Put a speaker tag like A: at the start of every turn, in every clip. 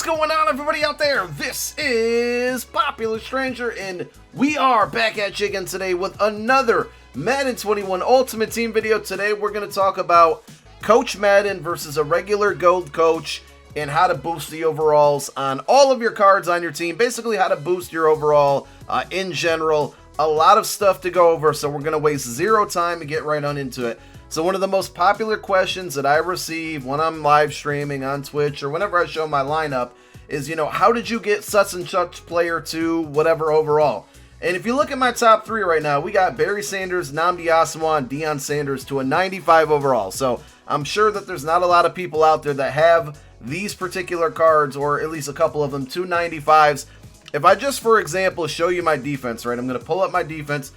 A: going on, everybody out there? This is Popular Stranger, and we are back at you again today with another Madden 21 Ultimate Team video. Today we're going to talk about Coach Madden versus a regular gold coach and how to boost the overalls on all of your cards on your team. Basically how to boost your overall in general. A lot of stuff to go over, so we're going to waste zero time and get right on into it. So one of the most popular questions that I receive when I'm live streaming on Twitch or whenever I show my lineup is, how did you get such and such player to whatever overall? And if you look at my top three right now, we got Barry Sanders, Nnamdi Asomugha, and Deion Sanders to a 95 overall. So I'm sure that there's not a lot of people out there that have these particular cards, or at least a couple of them, 295s. If I just, for example, show you my defense, right? I'm going to pull up my defense,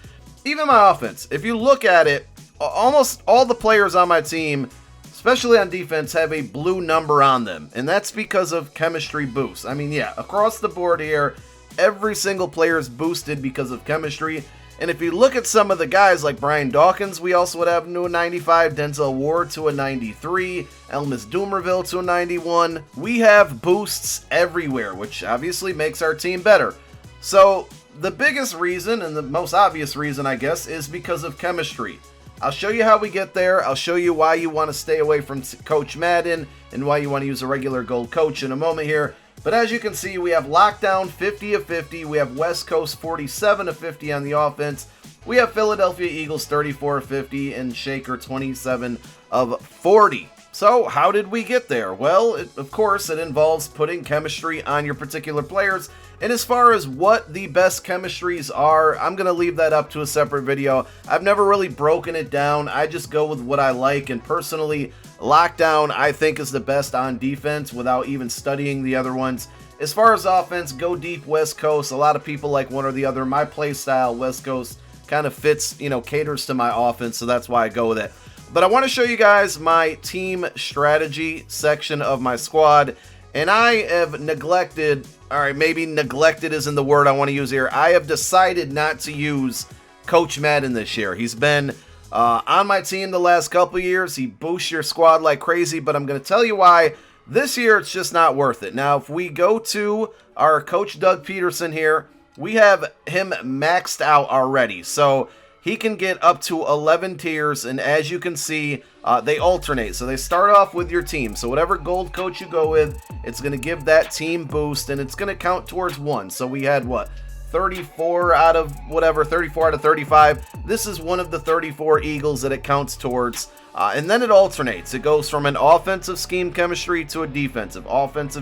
A: even my offense. If you look at it, almost all the players on my team, especially on defense, have a blue number on them. And that's because of chemistry boost. I mean, yeah, across the board here, every single player is boosted because of chemistry. And if you look at some of the guys like Brian Dawkins, we also would have to a 95, Denzel Ward to a 93, Elmas Doomerville to a 91. We have boosts everywhere, which obviously makes our team better. So the biggest reason, and the most obvious reason, I guess, is because of chemistry. I'll show you how we get there. I'll show you why you want to stay away from Coach Madden and why you want to use a regular gold coach in a moment here. But as you can see, we have Lockdown 50 of 50. We have West Coast 47 of 50 on the offense. We have Philadelphia Eagles 34 of 50 and Shaker 27 of 40. So how did we get there? Well, of course, it involves putting chemistry on your particular players. And as far as what the best chemistries are, I'm going to leave that up to a separate video. I've never really broken it down. I just go with what I like. And personally, Lockdown, I think, is the best on defense without even studying the other ones. As far as offense, go deep West Coast. A lot of people like one or the other. My play style, West Coast, kind of fits, caters to my offense. So that's why I go with it. But I want to show you guys my team strategy section of my squad. And I have neglected, maybe neglected isn't the word I want to use here. I have decided not to use Coach Madden this year. He's been on my team the last couple years. He boosts your squad like crazy, but I'm going to tell you why. This year, it's just not worth it. Now, if we go to our Coach Doug Peterson here, we have him maxed out already. So he can get up to 11 tiers, and as you can see, they alternate. So they start off with your team. So whatever gold coach you go with, it's going to give that team boost, and it's going to count towards 1. So we had, 34 out of whatever, 34 out of 35. This is one of the 34 Eagles that it counts towards. And then it alternates. It goes from an offensive scheme chemistry to a defensive,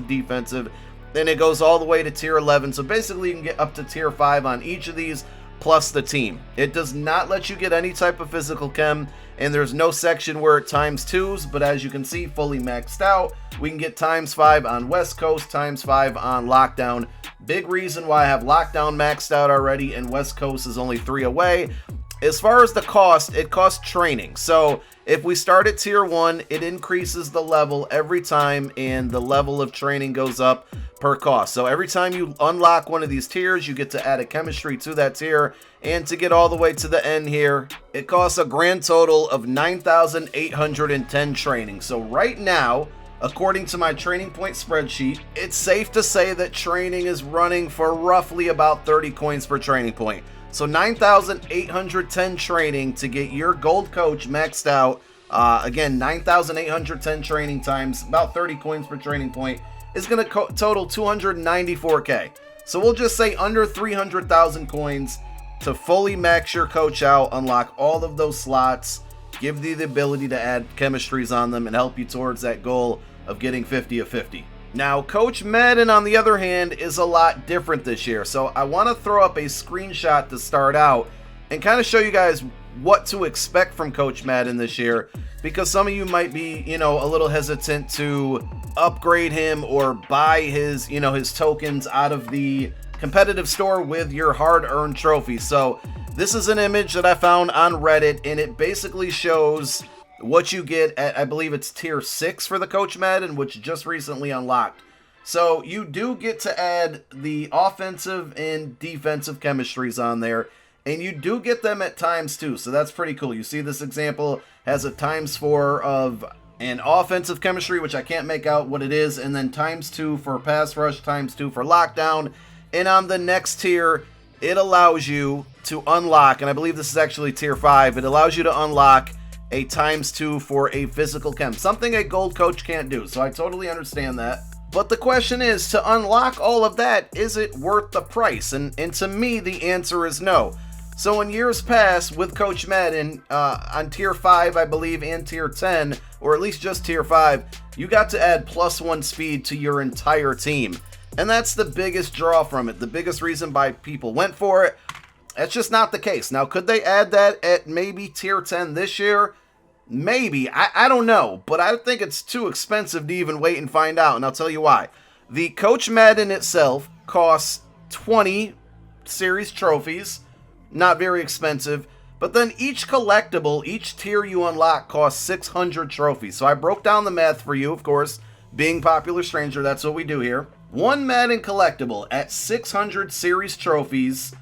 A: defensive. Then it goes all the way to tier 11. So basically you can get up to tier 5 on each of these, plus the team. It does not let you get any type of physical chem, and there's no section where it times 2s, but as you can see, fully maxed out. We can get times 5 on West Coast, times 5 on Lockdown. Big reason why I have Lockdown maxed out already, and West Coast is only 3 away. As far as the cost, it costs training. So if we start at tier 1, it increases the level every time, and the level of training goes up per cost. So every time you unlock one of these tiers, you get to add a chemistry to that tier. And to get all the way to the end here, it costs a grand total of 9,810 training. So right now, according to my training point spreadsheet, it's safe to say that training is running for roughly about 30 coins per training point. So 9,810 training to get your gold coach maxed out. Again, 9,810 training times about 30 coins per training point is going to total 294k. So we'll just say under 300,000 coins to fully max your coach out, unlock all of those slots, give you the ability to add chemistries on them, and help you towards that goal of getting 50 of 50. Now, Coach Madden, on the other hand, is a lot different this year. So I want to throw up a screenshot to start out and kind of show you guys what to expect from Coach Madden this year, because some of you might be, a little hesitant to upgrade him or buy his, his tokens out of the competitive store with your hard-earned trophies. So this is an image that I found on Reddit, and it basically shows what you get at, I believe it's tier 6 for the Coach Madden, which just recently unlocked. So you do get to add the offensive and defensive chemistries on there, and you do get them at times 2. So that's pretty cool. You see this example has a times 4 of and offensive chemistry, which I can't make out what it is, and then ×2 for pass rush, ×2 for lockdown. And on the next tier, it allows you to unlock, and I believe this is actually tier 5, it allows you to unlock a ×2 for a physical chem, something a gold coach can't do, so I totally understand that. But the question is, to unlock all of that, is it worth the price? And to me, the answer is no. So in years past, with Coach Madden, on tier 5, I believe, and tier 10, or at least just tier 5, you got to add +1 speed to your entire team. And that's the biggest draw from it, the biggest reason why people went for it. That's just not the case. Now, could they add that at maybe tier 10 this year? Maybe. I don't know, but I think it's too expensive to even wait and find out, and I'll tell you why. The Coach Madden itself costs 20 series trophies, not very expensive, but then each collectible, each tier you unlock costs 600 trophies. So I broke down the math for you, of course, being Popular Stranger, that's what we do here. One Madden collectible at 600 series trophies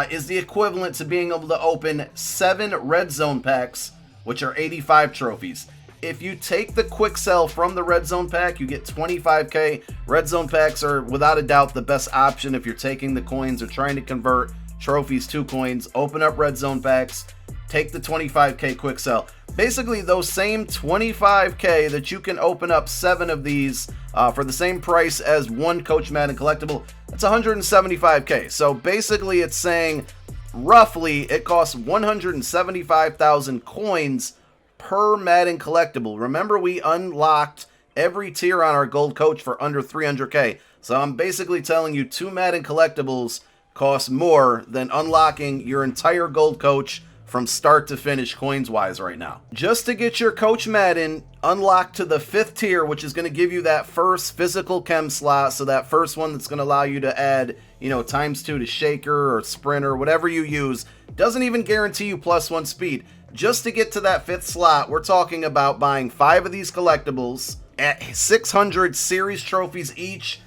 A: is the equivalent to being able to open 7 red zone packs, which are 85 trophies. If you take the quick sell from the red zone pack, you get 25k. Red zone packs are without a doubt the best option if you're taking the coins or trying to convert trophies to coins. Open up red zone packs, take the 25k quick sell. Basically those same 25k that you can open up 7 of these for the same price as one Coach Madden collectible, that's 175k. So basically it's saying roughly it costs 175,000 coins per Madden collectible. Remember, we unlocked every tier on our gold coach for under 300k. So I'm basically telling you 2 Madden collectibles cost more than unlocking your entire gold coach from start to finish coins wise right now. Just to get your Coach Madden unlocked to the 5th tier, which is going to give you that first physical chem slot, so that first one that's going to allow you to add, ×2 to shaker or sprinter, whatever you use, doesn't even guarantee you +1 speed. Just to get to that 5th slot, we're talking about buying 5 of these collectibles at 600 series trophies each.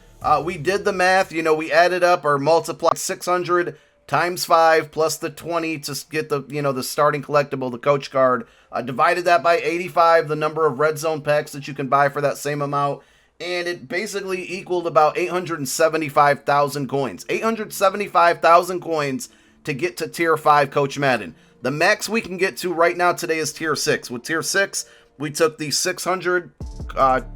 A: We did the math, we added up or multiplied 600 times 5 plus the 20 to get the, the starting collectible, the coach card. Divided that by 85, the number of red zone packs that you can buy for that same amount. And it basically equaled about 875,000 coins. 875,000 coins to get to tier 5 Coach Madden. The max we can get to right now today is tier 6. With tier 6, we took the 600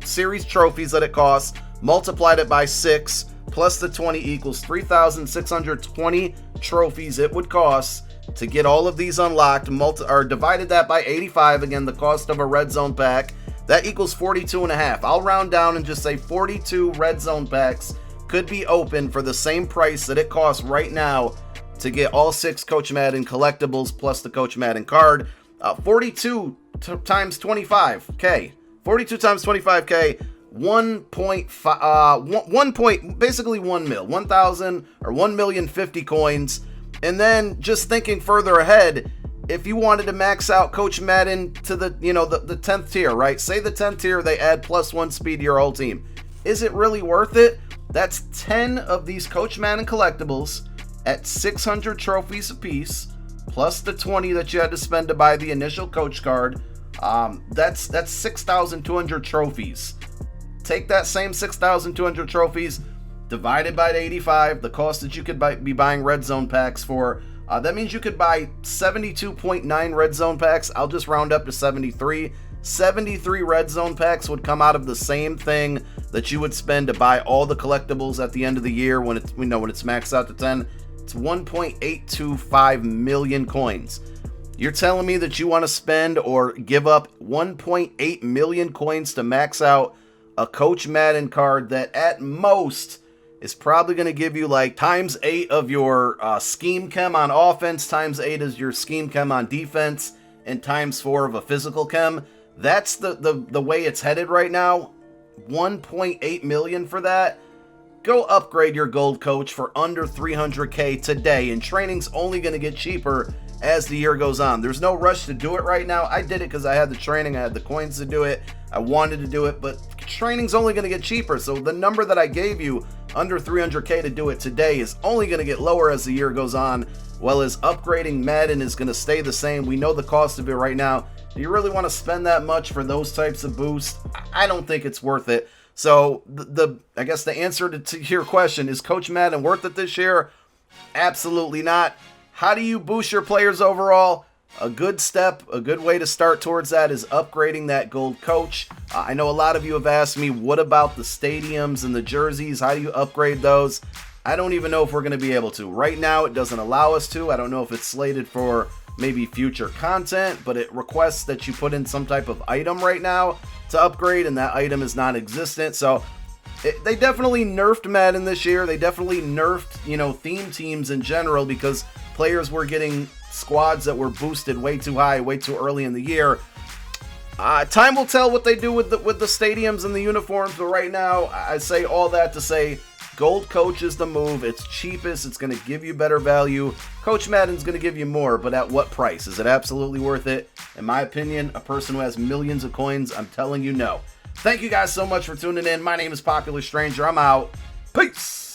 A: series trophies that it costs, multiplied it by 6, plus the 20 equals 3,620 trophies it would cost to get all of these unlocked, or divided that by 85, again, the cost of a red zone pack. That equals 42.5. I'll round down and just say 42 red zone packs could be open for the same price that it costs right now to get all 6 Coach Madden collectibles plus the Coach Madden card. 42 times 25k. 42 times 25k. 1.5, basically 1 mil, 1,000 or 1,050,000 coins. And then just thinking further ahead, if you wanted to max out Coach Madden to the, the 10th tier, right? Say the 10th tier, they add +1 speed to your whole team. Is it really worth it? That's 10 of these Coach Madden collectibles at 600 trophies apiece, plus the 20 that you had to spend to buy the initial coach card. That's 6,200 trophies. Take that same 6,200 trophies, divided by 85, the cost that you could be buying red zone packs for. That means you could buy 72.9 red zone packs. I'll just round up to 73. 73 red zone packs would come out of the same thing that you would spend to buy all the collectibles at the end of the year when it's maxed out to 10. It's 1.825 million coins. You're telling me that you want to spend or give up 1.8 million coins to max out a Coach Madden card that at most is probably going to give you like ×8 of your scheme chem on offense, ×8 is your scheme chem on defense, and ×4 of a physical chem. That's the way it's headed right now. 1.8 million for that. Go upgrade your gold coach for under 300k today, and training's only going to get cheaper as the year goes on. There's no rush to do it right now. I did it because I had the training, I had the coins to do it, I wanted to do it, but training's only going to get cheaper. So the number that I gave you, under 300k to do it today, is only going to get lower as the year goes on, while as upgrading Madden is going to stay the same. We know the cost of it right now Do you really want to spend that much for those types of boosts? I don't think it's worth it. So I guess the answer to your question, is Coach Madden worth it this year? Absolutely not. How do you boost your players overall? A good step, a good way to start towards that is upgrading that gold coach. I know a lot of you have asked me, what about the stadiums and the jerseys? How do you upgrade those? I don't even know if we're going to be able to. Right now, it doesn't allow us to. I don't know if it's slated for maybe future content, but it requests that you put in some type of item right now to upgrade, and that item is non-existent. So they definitely nerfed Madden this year. They definitely nerfed, theme teams in general, because players were getting squads that were boosted way too high, way too early in the year. Time will tell what they do with the stadiums and the uniforms, but right now, I say all that to say gold coach is the move. It's cheapest. It's going to give you better value. Coach Madden's going to give you more, but at what price? Is it absolutely worth it? In my opinion, a person who has millions of coins, I'm telling you no. Thank you guys so much for tuning in. My name is Popular Stranger. I'm out. Peace.